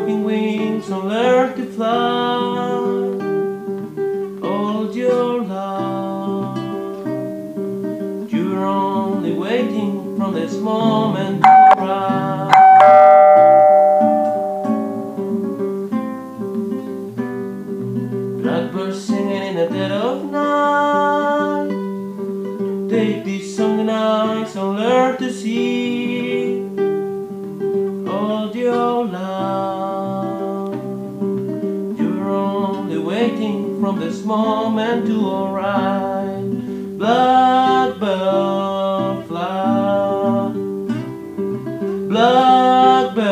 broken wings and learn to fly all your life. You're only waiting from this moment to arrive. Blackbirds singing in the dead of night. Take this song and eyes and learn to see all your life. You're only waiting from this moment to arrive. Blackbird fly, blackbird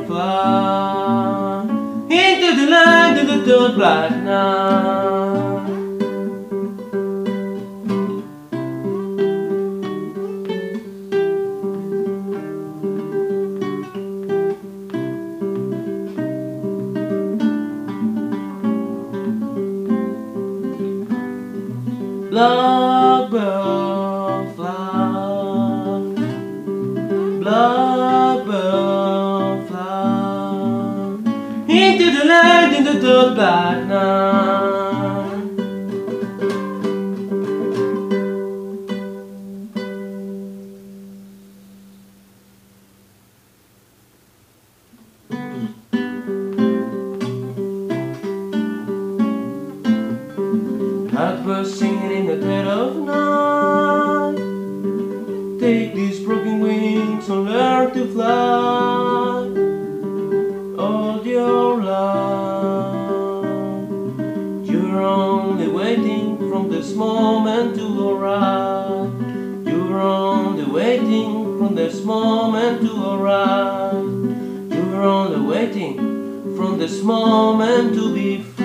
fly into the land of the dark black night. Blackbird fly, blackbird fly into the land in the dark black night. Blackbirds singing in the dead of night. Take these broken wings and learn to fly all your life. You're only waiting from this moment to arrive. You're only waiting from this moment to arrive. You're only waiting from this moment to be free.